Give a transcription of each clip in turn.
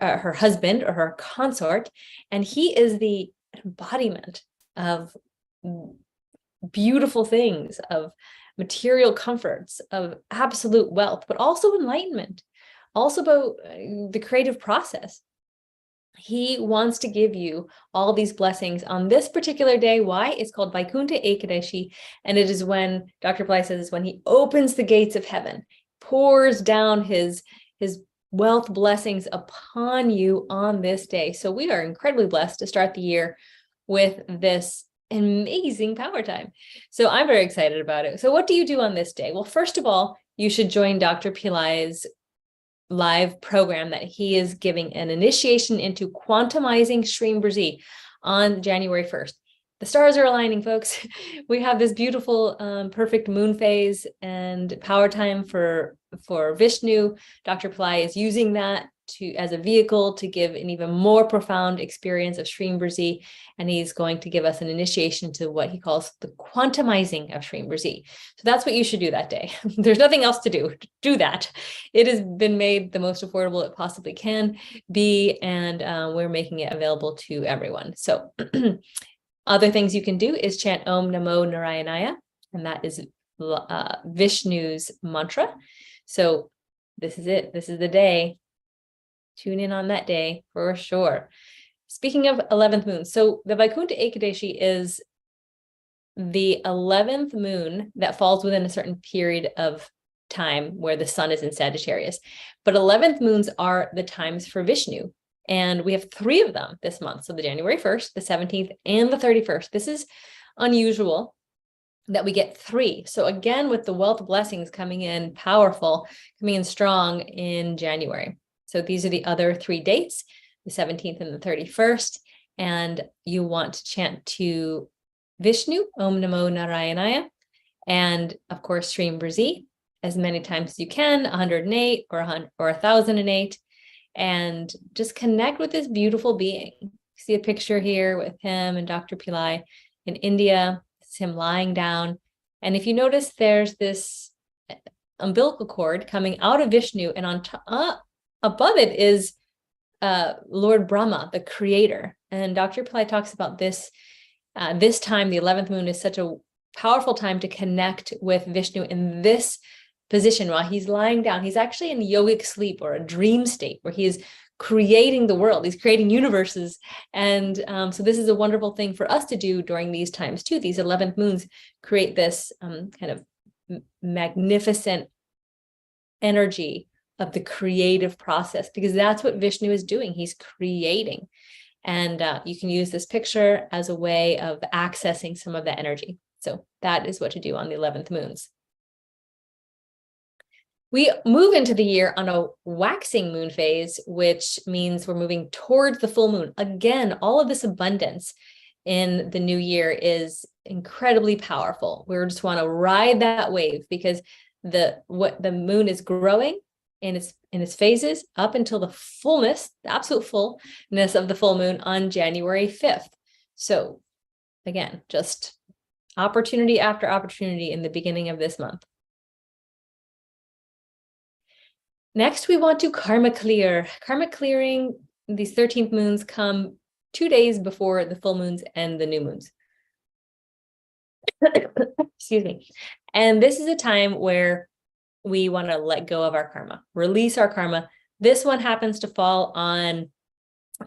her husband or her consort, and he is the embodiment of beautiful things, of material comforts, of absolute wealth, but also enlightenment, also about the creative process. He wants to give you all these blessings on this particular day. Why? It's called Vaikuntha Ekadashi, and it is when Dr. Pillai says when he opens the gates of heaven, pours down his wealth blessings upon you on this day. So we are incredibly blessed to start the year with this amazing power time. So I'm very excited about it. So what do you do on this day? Well, first of all, you should join Dr. Pillai's live program that he is giving an initiation into quantumizing Shreem Brzee on January 1st. The stars are aligning, folks. We have this beautiful, perfect moon phase and power time for Vishnu. Dr. Pillai is using that as a vehicle to give an even more profound experience of Shreem Brzee, and he's going to give us an initiation to what he calls the quantumizing of Shreem Brzee. So that's what you should do that day. There's nothing else to do. Do that. It has been made the most affordable it possibly can be, and we're making it available to everyone. So other things you can do is chant Om Namo Narayanaya, and that is Vishnu's mantra. So this is it. This is the day. Tune in on that day for sure. Speaking of 11th moon, so the Vaikuntha Ekadashi is the 11th moon that falls within a certain period of time where the sun is in Sagittarius. But 11th moons are the times for Vishnu. And we have 3 of them this month. So the January 1st, the 17th, and the 31st. This is unusual that we get 3. So again, with the wealth blessings coming in powerful, coming in strong in January. So these are the other 3 dates, the 17th and the 31st. And you want to chant to Vishnu, Om Namo Narayanaya, and of course, Shreem Brzee, as many times as you can, 108 or 1008. And just connect with this beautiful being. See a picture here with him and Dr. Pillai in India. It's him lying down. And if you notice, there's this umbilical cord coming out of Vishnu, and on top, above it is Lord Brahma, the creator. And Dr. Pillai talks about this. This time, the 11th moon is such a powerful time to connect with Vishnu in this position while he's lying down. He's actually in yogic sleep or a dream state where he is creating the world. He's creating universes. And so this is a wonderful thing for us to do during these times too. These 11th moons create this kind of magnificent energy of the creative process, because that's what Vishnu is doing. He's creating. And you can use this picture as a way of accessing some of that energy. So that is what to do on the 11th moons. We move into the year on a waxing moon phase, which means we're moving towards the full moon. Again, all of this abundance in the new year is incredibly powerful. We just want to ride that wave, because the moon is growing in its phases up until the fullness, the absolute fullness of the full moon on January 5th. So again, just opportunity after opportunity in the beginning of this month. Next, we want to karma clear. Karma clearing, these 13th moons come 2 days before the full moons and the new moons. Excuse me. And this is a time where we want to let go of our karma, release our karma. This one happens to fall on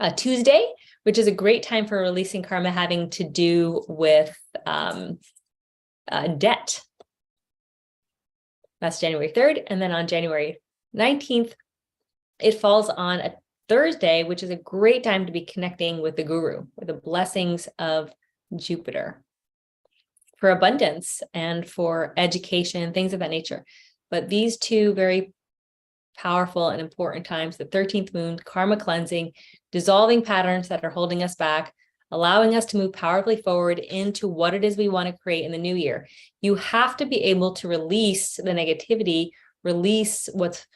a Tuesday, which is a great time for releasing karma having to do with debt. That's January 3rd. And then on January 19th, it falls on a Thursday, which is a great time to be connecting with the guru, with the blessings of Jupiter for abundance and for education, things of that nature. But these 2 very powerful and important times, the 13th moon, karma cleansing, dissolving patterns that are holding us back, allowing us to move powerfully forward into what it is we want to create in the new year. You have to be able to release the negativity, release what's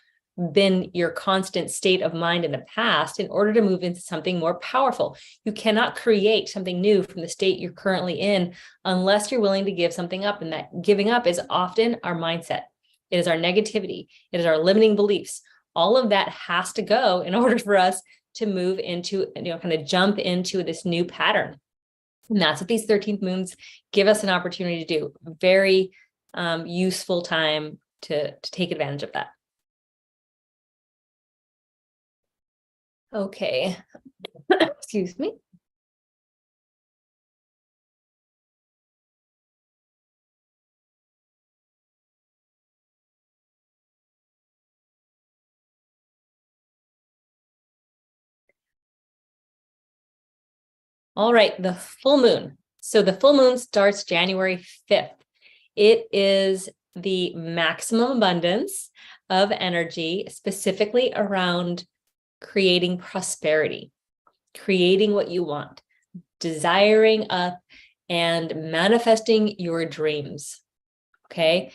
been your constant state of mind in the past in order to move into something more powerful. You cannot create something new from the state you're currently in unless you're willing to give something up. And that giving up is often our mindset. It is our negativity. It is our limiting beliefs. All of that has to go in order for us to move into, kind of jump into this new pattern. And that's what these 13th moons give us an opportunity to do. Very useful time to take advantage of that. Okay. Excuse me. All right, the full moon. So the full moon starts January 5th. It is the maximum abundance of energy, specifically around creating prosperity, creating what you want, desiring up and manifesting your dreams. Okay.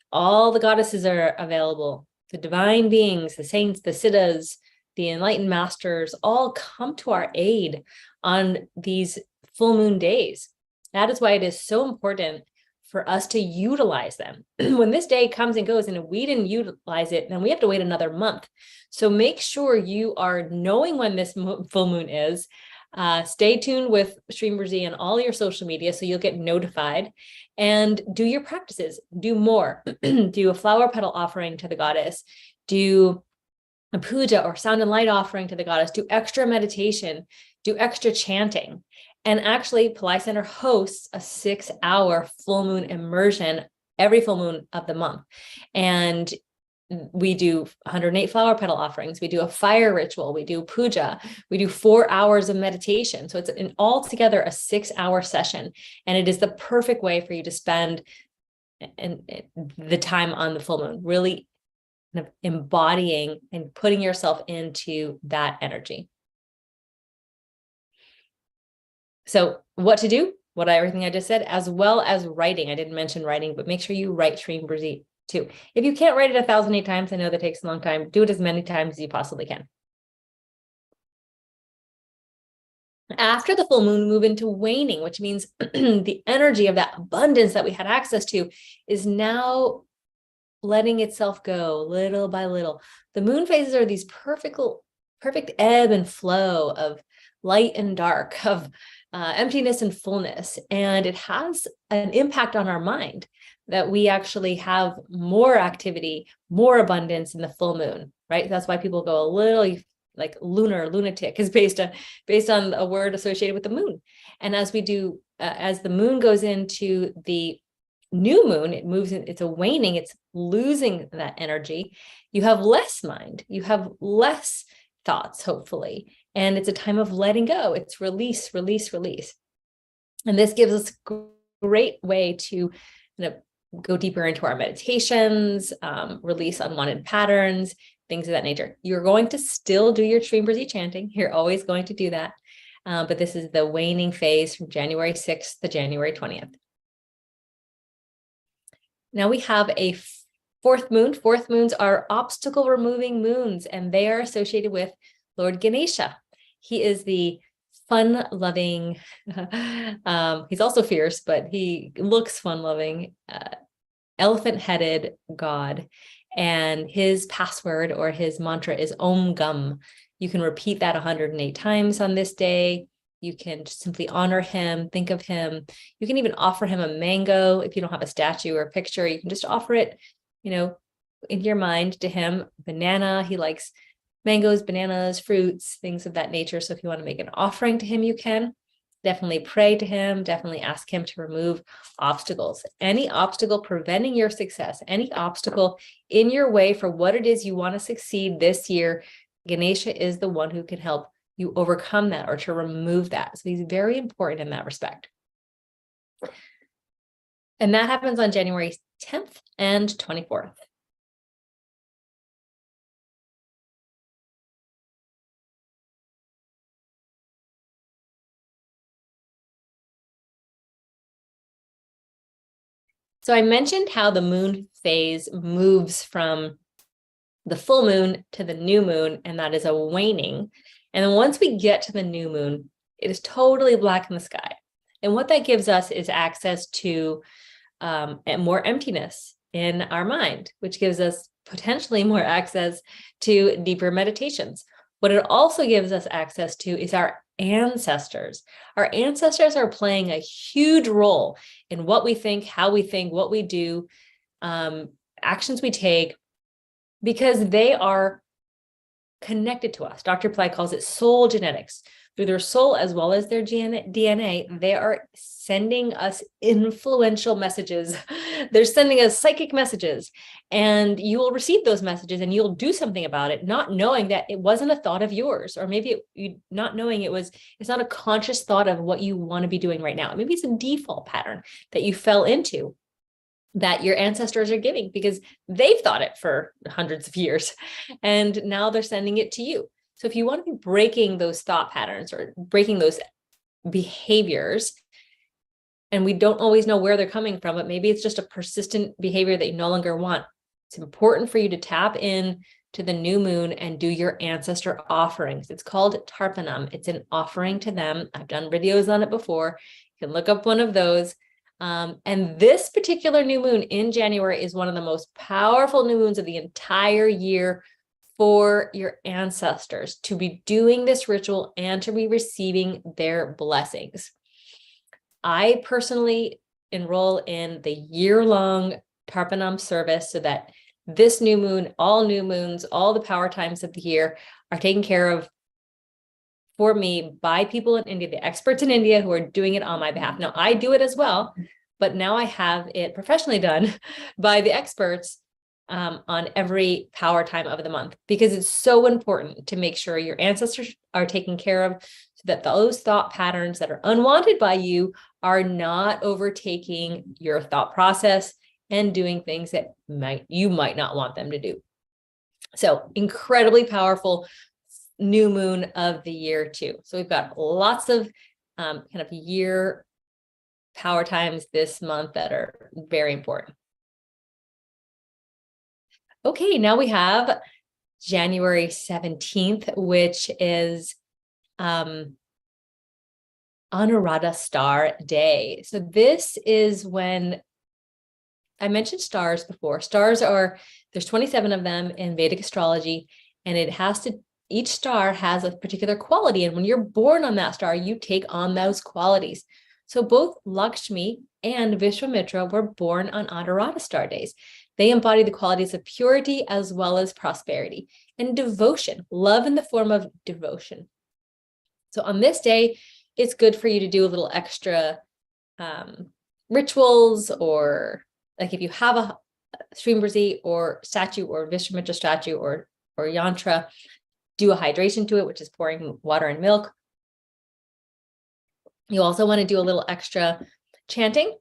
All the goddesses are available. The divine beings, the saints, the siddhas, the enlightened masters all come to our aid on these full moon days. That is why it is so important for us to utilize them. When this day comes and goes and we didn't utilize it, then we have to wait another month. So make sure you are knowing when this full moon is. Stay tuned with Shreem Brzee on all your social media so you'll get notified, and do your practices. Do more. Do a flower petal offering to the goddess. Do a puja or sound and light offering to the goddess. Do extra meditation. Do extra chanting. And actually, Pillai Center hosts a 6-hour full moon immersion every full moon of the month. And we do 108 flower petal offerings. We do a fire ritual. We do puja. We do 4 hours of meditation. So it's altogether a 6-hour session. And it is the perfect way for you to spend the time on the full moon, really kind of embodying and putting yourself into that energy. So what to do? Everything I just said, as well as writing. I didn't mention writing, but make sure you write Shreem Brzee too. If you can't write it 1,008 times, I know that takes a long time. Do it as many times as you possibly can. After the full moon, move into waning, which means the energy of that abundance that we had access to is now letting itself go little by little. The moon phases are these perfect ebb and flow of light and dark, of emptiness and fullness. And it has an impact on our mind that we actually have more activity, more abundance in the full moon, right? That's why people go a little like lunatic is based on a word associated with the moon. And as the moon goes into the new moon, it's a waning, it's losing that energy. You have less mind, you have less thoughts, hopefully. And it's a time of letting go. It's release. And this gives us a great way to go deeper into our meditations, release unwanted patterns, things of that nature. You're going to still do your Shreem Brzee chanting. You're always going to do that. But this is the waning phase from January 6th to January 20th. Now we have a fourth moon. Fourth moons are obstacle removing moons, and they are associated with Lord Ganesha. He is the fun-loving, he's also fierce, but he looks fun-loving, elephant-headed god. And his password or his mantra is Om Gum. You can repeat that 108 times on this day. You can just simply honor him, think of him. You can even offer him a mango if you don't have a statue or a picture. You can just offer it, in your mind to him. Banana, he likes mangoes, bananas, fruits, things of that nature. So if you want to make an offering to him, you can. Definitely pray to him. Definitely ask him to remove obstacles. Any obstacle preventing your success, any obstacle in your way for what it is you want to succeed this year, Ganesha is the one who can help you overcome that or to remove that. So he's very important in that respect. And that happens on January 10th and 24th. So I mentioned how the moon phase moves from the full moon to the new moon, and that is a waning. And then once we get to the new moon, it is totally black in the sky. And what that gives us is access to more emptiness in our mind, which gives us potentially more access to deeper meditations. What it also gives us access to is our ancestors. Our ancestors are playing a huge role in what we think, how we think, what we do, actions we take, because they are connected to us. Dr. Pillai calls it soul genetics. Through their soul as well as their DNA, they are sending us influential messages. They're sending us psychic messages, and you will receive those messages and you'll do something about it, not knowing that it wasn't a thought of yours, or maybe you not knowing it's not a conscious thought of what you want to be doing right now. Maybe it's a default pattern that you fell into, that your ancestors are giving because they've thought it for hundreds of years, and now they're sending it to you. So if you want to be breaking those thought patterns or breaking those behaviors, and we don't always know where they're coming from, but maybe it's just a persistent behavior that you no longer want, it's important for you to tap in to the new moon and do your ancestor offerings. It's called Tarpanam. It's an offering to them. I've done videos on it before. You can look up one of those. And this particular new moon in January is one of the most powerful new moons of the entire year for your ancestors to be doing this ritual and to be receiving their blessings. I personally enroll in the year-long Tarpanam service so that this new moon, all new moons, all the power times of the year are taken care of for me by people in India, the experts in India who are doing it on my behalf. Now, I do it as well, but now I have it professionally done by the experts on every power time of the month, because it's so important to make sure your ancestors are taken care of, so that those thought patterns that are unwanted by you are not overtaking your thought process and doing things that you might not want them to do. So incredibly powerful new moon of the year too. So we've got lots of kind of year power times this month that are very important. Okay, now we have January 17th, which is Anuradha Star Day. So this is when I mentioned stars before. Stars there's 27 of them in Vedic astrology, and each star has a particular quality. And when you're born on that star, you take on those qualities. So both Lakshmi and Vishwamitra were born on Anuradha star days. They embody the qualities of purity as well as prosperity and devotion, love in the form of devotion. So on this day, it's good for you to do a little extra rituals, or like if you have a Shreem Brzee or statue or Vishwamitra statue or yantra, do a hydration to it, which is pouring water and milk. You also want to do a little extra chanting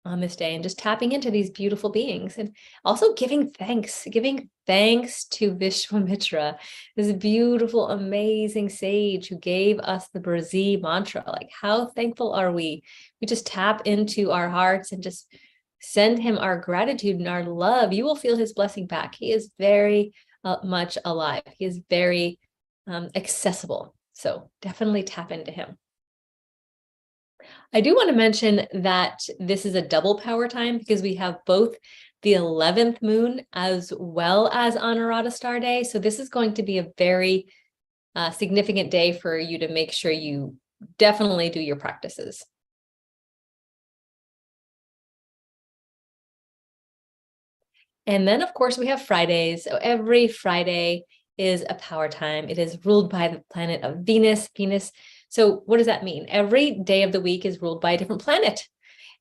on this day and just tapping into these beautiful beings, and also giving thanks to Vishwamitra, this beautiful, amazing sage who gave us the Brzee mantra. Like, how thankful are we? We just tap into our hearts and just send him our gratitude and our love. You will feel his blessing back. He is very much alive. He is very accessible. So definitely tap into him. I do want to mention that this is a double power time because we have both the 11th moon as well as Anuradha star day. So this is going to be a very significant day for you to make sure you definitely do your practices. And then, of course, we have Fridays. So every Friday is a power time. It is ruled by the planet of Venus. So what does that mean? Every day of the week is ruled by a different planet,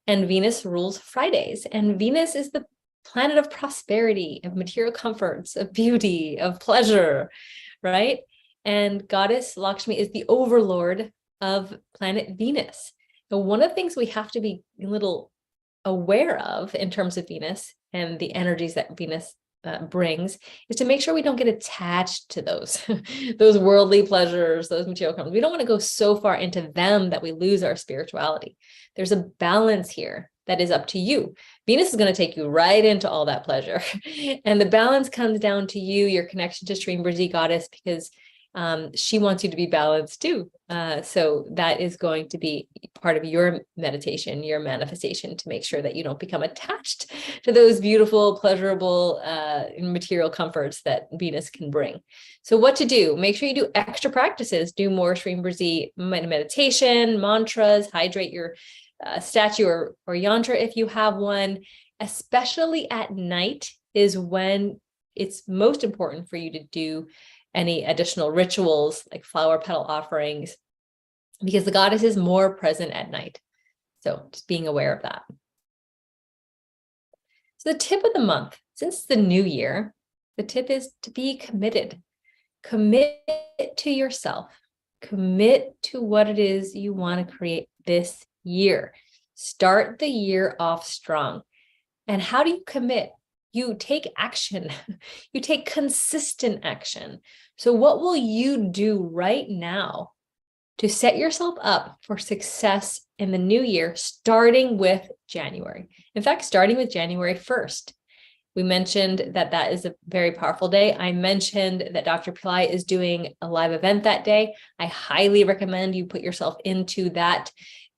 and Venus rules Fridays. And Venus is the planet of prosperity, of material comforts, of beauty, of pleasure, right? And goddess Lakshmi is the overlord of planet Venus. So one of the things we have to be a little aware of in terms of Venus and the energies that Venus brings is to make sure we don't get attached to those worldly pleasures, those material comforts. We don't want to go so far into them that we lose our spirituality. There's a balance here that is up to you. Venus is going to take you right into all that pleasure. And the balance comes down to you, your connection to Shreem Brzee goddess, because she wants you to be balanced too. So that is going to be part of your meditation, your manifestation, to make sure that you don't become attached to those beautiful, pleasurable material comforts that Venus can bring. So what to do? Make sure you do extra practices. Do more Shreem Brzee meditation, mantras, hydrate your statue or yantra if you have one. Especially at night is when it's most important for you to do any additional rituals like flower petal offerings, because the goddess is more present at night. So just being aware of that. So the tip of the month, since the new year, the tip is to be committed. Commit to yourself. Commit to what it is you want to create this year. Start the year off strong. And how do you commit? You take action. You take consistent action. So what will you do right now to set yourself up for success in the new year, starting with January? In fact, starting with January 1st. We mentioned that that is a very powerful day. I mentioned that Dr. Pillai is doing a live event that day. I highly recommend you put yourself into that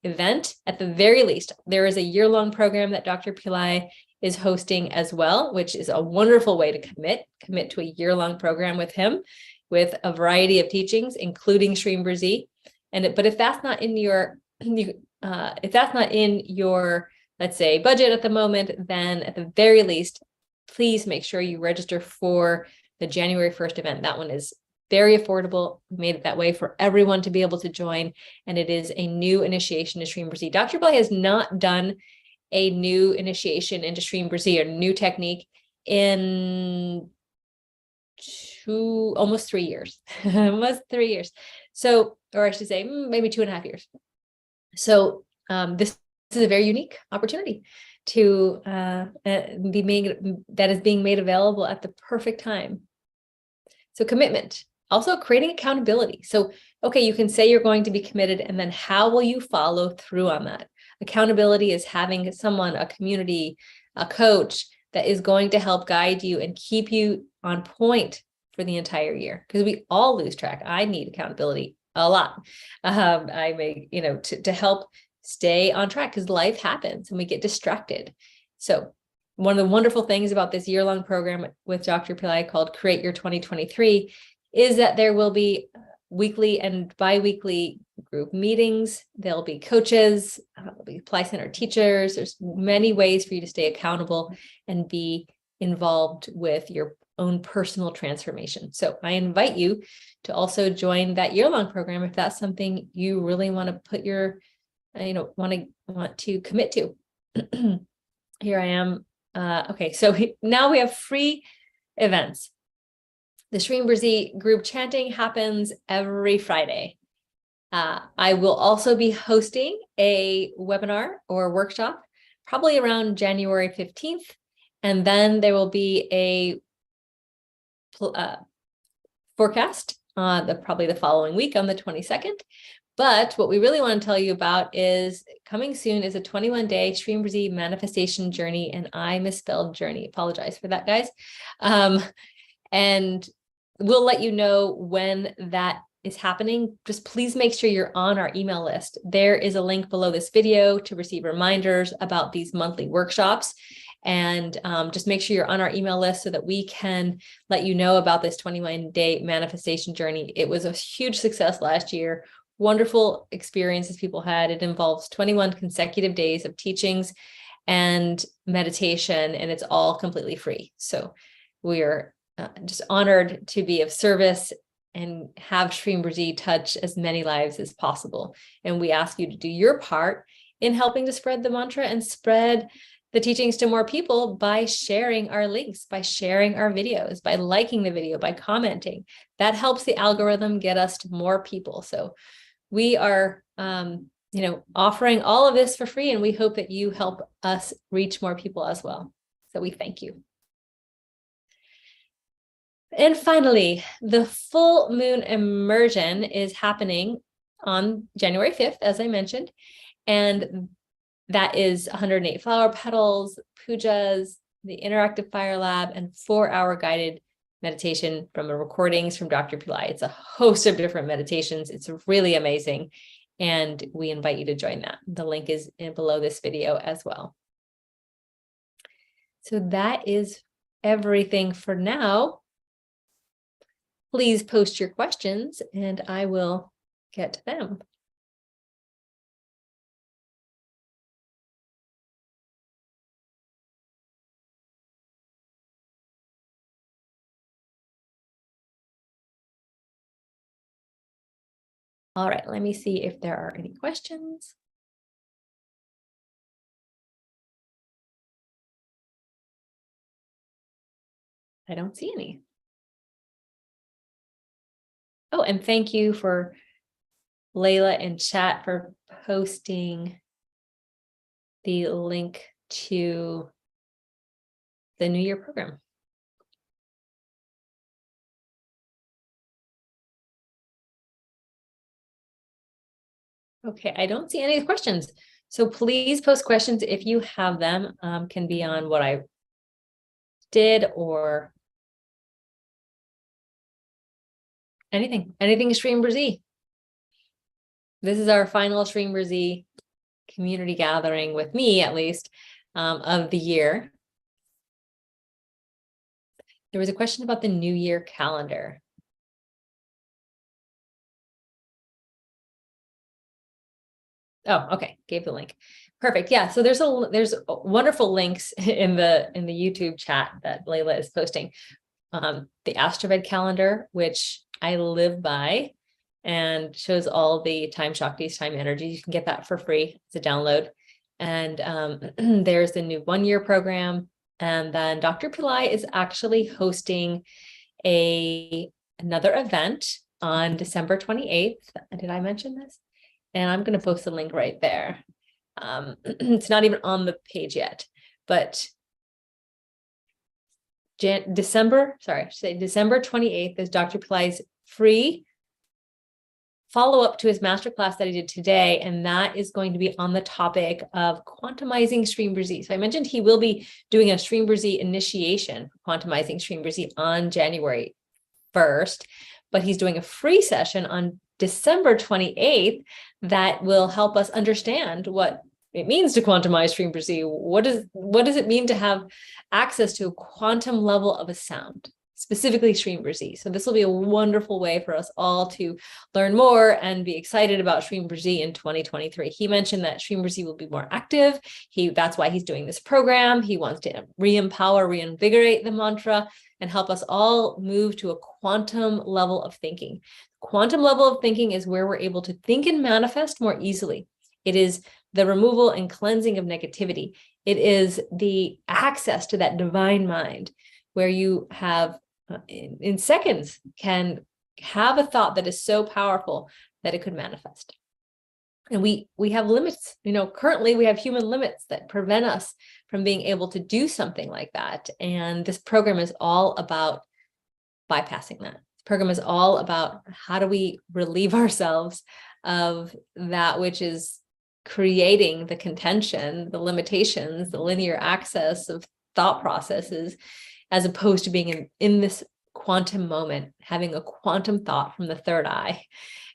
event. At the very least, there is a year-long program that Dr. Pillai is hosting as well, which is a wonderful way to commit to a year-long program with him, with a variety of teachings, including Shreem Brzee. But if that's not in your, let's say, budget at the moment, then at the very least, please make sure you register for the January 1st event. That one is very affordable. We made it that way for everyone to be able to join. And it is a new initiation to Shreem Brzee. Dr. Pillai has not done a new initiation into Shreem Brzee, a new technique, in almost 3 years. Almost 3 years. So, or I should say maybe 2.5 years. So this is a very unique opportunity to that is being made available at the perfect time. So commitment, also creating accountability. So, okay, you can say you're going to be committed, and then how will you follow through on that? Accountability is having someone, a community, a coach that is going to help guide you and keep you on point for the entire year, because we all lose track. I need accountability a lot. I may, to help stay on track, because life happens and we get distracted. So one of the wonderful things about this year-long program with Dr. Pillai called Create Your 2023 is that there will be weekly and bi-weekly group meetings. There'll be coaches, there'll be Pillai Center teachers. There's many ways for you to stay accountable and be involved with your own personal transformation. So I invite you to also join that year-long program if that's something you really want to put your, want to commit to. Here I am. Okay, so now we have free events. The Shreem Brzee group chanting happens every Friday. I will also be hosting a webinar or workshop probably around January 15th. And then there will be a forecast probably the following week on the 22nd. But what we really want to tell you about is coming soon is a 21-day Shreem Brzee manifestation journey, and I misspelled journey. Apologize for that, guys. And we'll let you know when that is happening. Just please make sure you're on our email list. There is a link below this video to receive reminders about these monthly workshops. And just make sure you're on our email list so that we can let you know about this 21-day manifestation journey. It was a huge success last year. Wonderful experiences people had. It involves 21 consecutive days of teachings and meditation, and it's all completely free. So we are just honored to be of service and have Shreem Brzee touch as many lives as possible. And we ask you to do your part in helping to spread the mantra and spread the teachings to more people by sharing our links, by sharing our videos, by liking the video, by commenting. That helps the algorithm get us to more people. So we are, offering all of this for free, and we hope that you help us reach more people as well. So we thank you. And finally, the full moon immersion is happening on January 5th, as I mentioned, and that is 108 flower petals, pujas, the interactive fire lab, and 4-hour guided meditation from the recordings from Dr. Pillai. It's a host of different meditations. It's really amazing. And we invite you to join that. The link is below this video as well. So that is everything for now. Please post your questions and I will get to them. All right, let me see if there are any questions. I don't see any. Oh, and thank you for Layla in chat for posting the link to the New Year program. Okay, I don't see any questions. So please post questions if you have them, can be on what I did or anything Shreem Brzee. This is our final Shreem Brzee community gathering with me, at least, of the year. There was a question about the New Year calendar. Oh, okay. Gave the link. Perfect. Yeah. So there's wonderful links in the YouTube chat that Layla is posting. The Astroved calendar, which I live by, and shows all the time Shaktis, time energies. You can get that for free. It's a download. And there's the new 1 year program. And then Dr. Pillai is actually hosting another event on December 28th. Did I mention this? And I'm going to post the link right there. It's not even on the page yet, but December 28th is Dr. Pillai's free follow-up to his masterclass that he did today, and that is going to be on the topic of quantumizing Shreem Brzee. So I mentioned he will be doing a Shreem Brzee initiation, quantumizing Shreem Brzee, on January 1st, but he's doing a free session on December 28th that will help us understand what it means to quantumize Shreem Brzee. What does it mean to have access to a quantum level of a sound, specifically Shreem Brzee? So this will be a wonderful way for us all to learn more and be excited about Shreem Brzee in 2023. He mentioned that Shreem Brzee will be more active. That's why he's doing this program. He wants to re-empower, reinvigorate the mantra, and help us all move to a quantum level of thinking. Quantum level of thinking is where we're able to think and manifest more easily. It is the removal and cleansing of negativity. It is the access to that divine mind where you have, in seconds, can have a thought that is so powerful that it could manifest. And we have limits, currently we have human limits that prevent us from being able to do something like that. And this program is all about bypassing that. This program is all about how do we relieve ourselves of that which is creating the contention, the limitations, the linear access of thought processes, as opposed to being in this quantum moment, having a quantum thought from the third eye.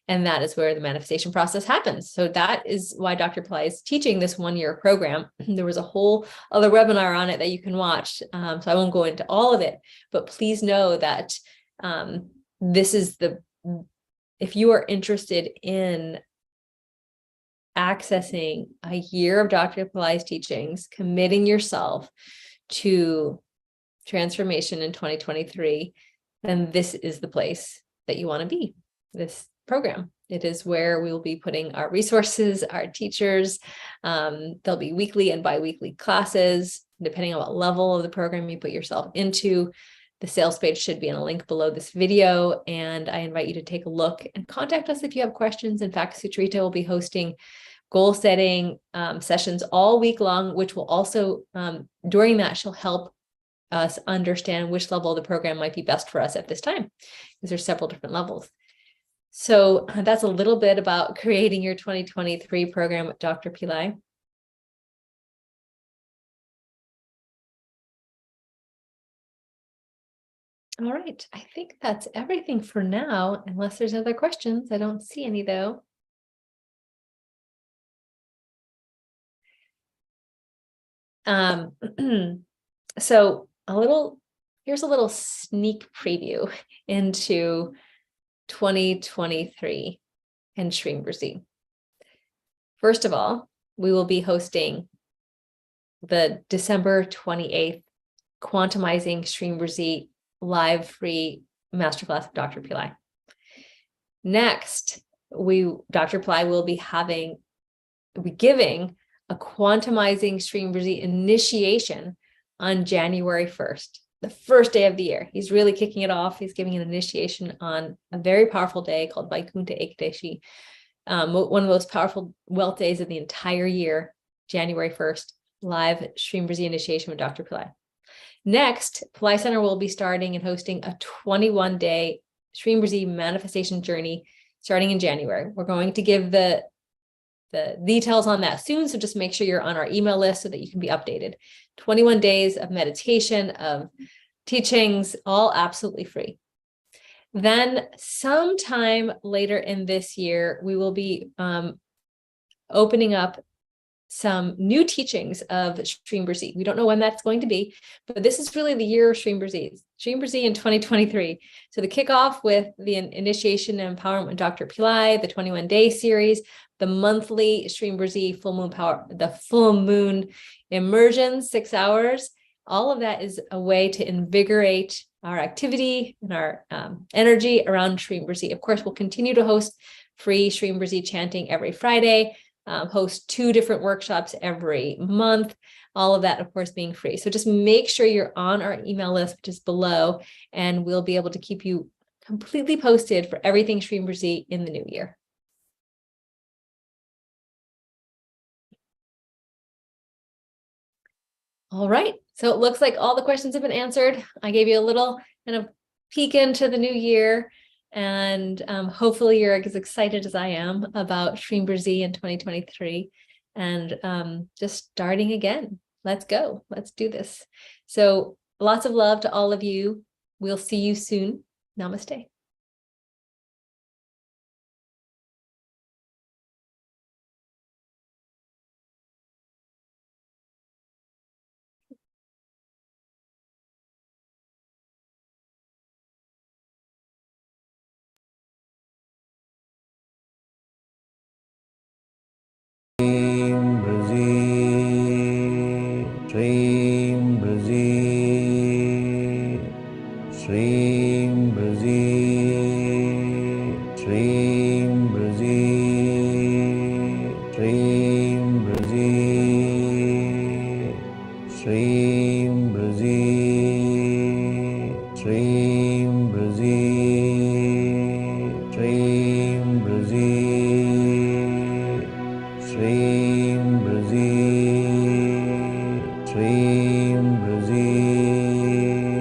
And that is where the manifestation process happens. So that is why Dr. Pillai is teaching this 1 year program. There was a whole other webinar on it that you can watch. So I won't go into all of it, but please know that this is if you are interested in accessing a year of Dr. Pillai's teachings, committing yourself to transformation in 2023, then this is the place that you want to be, this program. It is where we will be putting our resources, our teachers. There'll be weekly and bi-weekly classes, depending on what level of the program you put yourself into. The sales page should be in a link below this video, and I invite you to take a look and contact us if you have questions. In fact, Sutrita will be hosting goal setting sessions all week long, which will also, during that, she'll help us understand which level of the program might be best for us at this time, because there's several different levels. So that's a little bit about creating your 2023 program with Dr. Pillai. All right, I think that's everything for now, unless there's other questions. I don't see any though. So here's a little sneak preview into 2023 and Shreem Brzee. First of all, we will be hosting the December 28th Quantumizing Shreem Brzee live free masterclass with Dr. Pillai. Next, Dr. Pillai will be giving a Quantumizing Shreem Brzee initiation on January 1st, the first day of the year. He's really kicking it off. He's giving an initiation on a very powerful day called Vaikuntha Ekadashi, one of the most powerful wealth days of the entire year, January 1st, live Shreem Brzee initiation with Dr. Pillai. Next, Pillai Center will be starting and hosting a 21-day Shreem Brzee manifestation journey starting in January. We're going to give the details on that soon, so just make sure you're on our email list so that you can be updated. 21 days of meditation, of teachings, all absolutely free. Then sometime later in this year, we will be opening up some new teachings of Shreem Brzee. We don't know when that's going to be, but this is really the year of Shreem Brzee. Shreem Brzee in 2023. So the kickoff with the initiation and empowerment with Dr. Pillai, the 21-day series, the monthly Shreem Brzee full moon power, the full moon immersion, 6 hours. All of that is a way to invigorate our activity and our energy around Shreem Brzee. Of course, we'll continue to host free Shreem Brzee chanting every Friday. Host 2 different workshops every month, all of that, of course, being free. So just make sure you're on our email list, which is below, and we'll be able to keep you completely posted for everything Shreem Brzee in the new year. All right, so it looks like all the questions have been answered. I gave you a little kind of peek into the new year. And hopefully you're as excited as I am about Shreem Brzee in 2023 and just starting again. Let's go. Let's do this. So lots of love to all of you. We'll see you soon. Namaste.